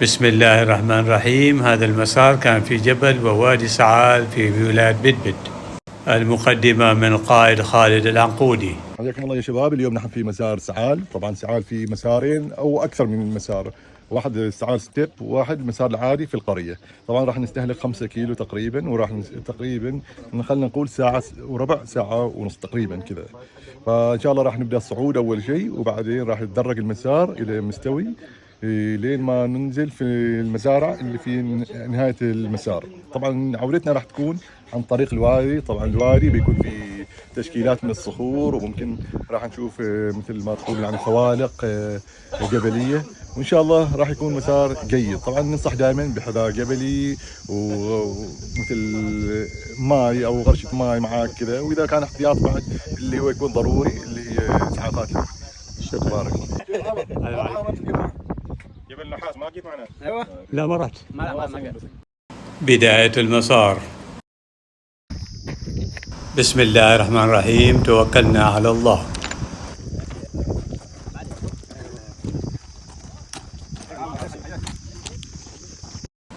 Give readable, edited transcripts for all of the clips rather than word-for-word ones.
بسم الله الرحمن الرحيم. هذا المسار كان في جبل ووادي سعال في ولاية بدبد. المقدمة من القائد خالد العنقودي. حياكم الله يا شباب. اليوم نحن في مسار سعال. طبعا سعال في مسارين او اكثر من مسار، واحد سعال ستيب وواحد مسار العادي في القريه. طبعا راح نستهلك 5 كيلو تقريبا، وراح تقريبا خلينا نقول ساعه وربع، ساعه ونص تقريبا كذا. فان شاء الله راح نبدا الصعود اول شيء، وبعدين راح نتدرج المسار الى مستوي لين ما ننزل في المزارع اللي في نهايه المسار. طبعا عودتنا راح تكون عن طريق الوادي. طبعا الوادي بيكون في تشكيلات من الصخور، وممكن راح نشوف مثل ما تقول يعني خوالق جبليه، وان شاء الله راح يكون مسار جيد. طبعا ننصح دائما بحذاء جبلي ومثل ماي او غرشه ماي معاك كذا، واذا كان احتياط بعد اللي هو يكون ضروري اللي هي اسعافات. شكرا. جبل النحاس ما جيت معنا؟ ايوه لا ما رحت. ما بداية المسار. بسم الله الرحمن الرحيم. توكلنا على الله.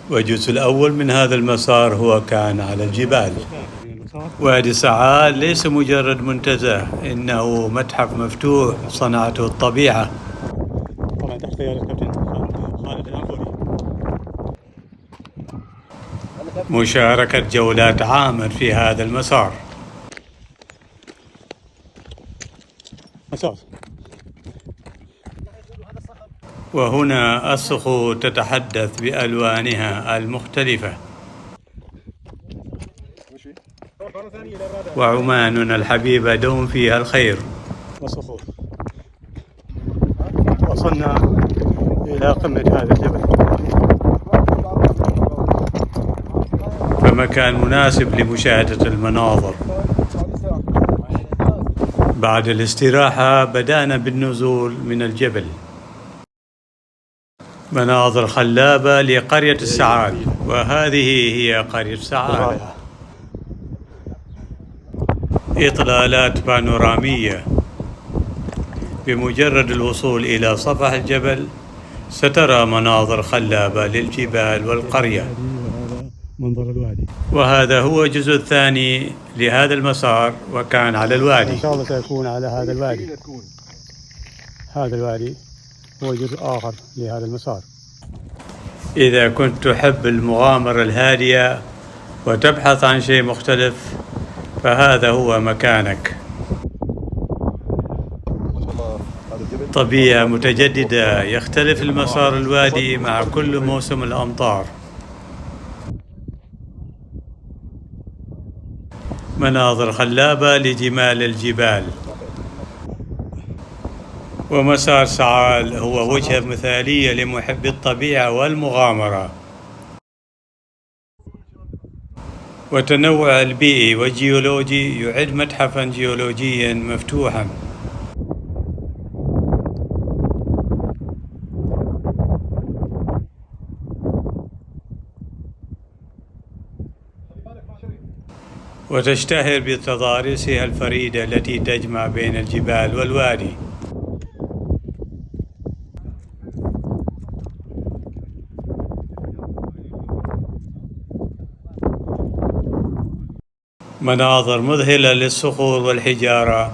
والجزء الأول من هذا المسار هو كان على الجبال. وادي سعال ليس مجرد منتزه، إنه متحف مفتوح صنعته الطبيعة. طبعا تحت قيادة الكابتن خالد العنقودي. مشاركة جولات عامر في هذا المسار. وهنا الصخور تتحدث بألوانها المختلفة. وعماننا الحبيبة دوم فيها الخير. والصخور. وصلنا إلى قمة هذا الجبل، فمكان مناسب لمشاهدة المناظر. بعد الاستراحة بدأنا بالنزول من الجبل. مناظر خلابة لقرية السعال، وهذه هي قرية سعال. إطلالات بانورامية. بمجرد الوصول إلى سطح الجبل سترى مناظر خلابة للجبال والقرية. منظر الوادي. وهذا هو الجزء الثاني لهذا المسار، وكان على الوادي. إن شاء الله سيكون على هذا الوادي. هذا الوادي هو جزء آخر لهذا المسار. إذا كنت تحب المغامرة الهادئة وتبحث عن شيء مختلف، فهذا هو مكانك. طبيعة متجددة. يختلف المسار الوادي مع كل موسم الأمطار. مناظر خلابة لجمال الجبال. ومسار سعال هو وجهة مثالية لمحبي الطبيعة والمغامرة. وتنوع البيئي والجيولوجي يعد متحفا جيولوجيا مفتوحا. وتشتهر بتضاريسها الفريدة التي تجمع بين الجبال والوادي. مناظر مذهلة للصخور والحجارة،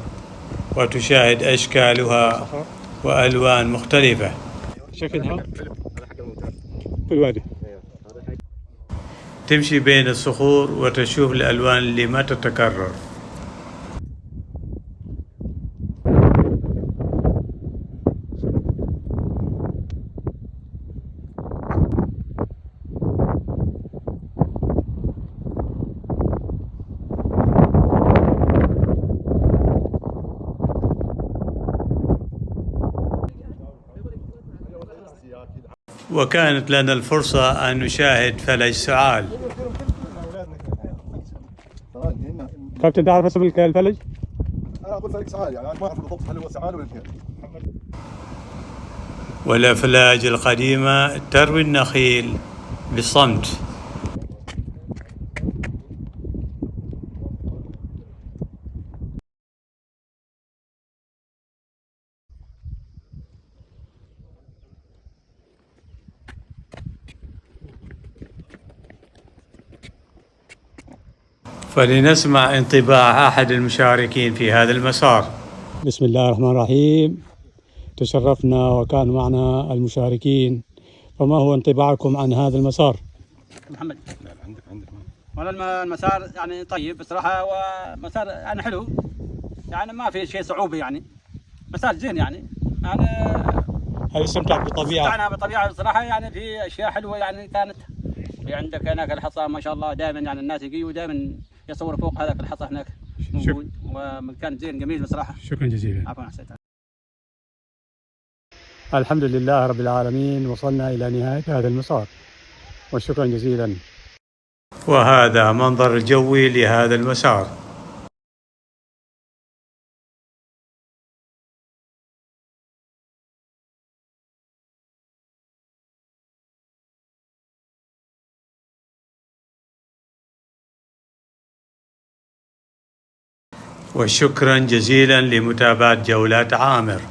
وتشاهد أشكالها وألوان مختلفة. شكلها في الوادي. تمشي بين الصخور وتشوف الألوان اللي ما تتكرر. وكانت لنا الفرصة أن نشاهد فلج سعال. كابتن تعرف اسم الفلج؟ أنا أقول فلج سعال، يعني أنا ما أعرف بالضبط هل هو سعال ولا الاثنين. والأفلاج القديمة تروي النخيل بصمت. فلنسمع انطباع أحد المشاركين في هذا المسار. بسم الله الرحمن الرحيم. تشرفنا وكان معنا المشاركين، فما هو انطباعكم عن هذا المسار؟ محمد. والله المسار يعني طيب بصراحة، ومسار يعني حلو، يعني ما في شيء صعوبة، يعني مسار زين يعني هل استمتعت بالطبيعة؟ استمتعنا بالطبيعة بصراحة، يعني في أشياء حلوة يعني كانت. في عندك هناك الحصى ما شاء الله دائما، يعني الناس يجوا دائما يصوروا فوق هذاك الحصى هناك موجود، ومكان زين جميل بصراحة. شكرا جزيلا. عفوا أحسنت. الحمد لله رب العالمين، وصلنا إلى نهاية هذا المسار، وشكرا جزيلا. وهذا منظر الجوي لهذا المسار. وشكرا جزيلا لمتابعة جولات عامر.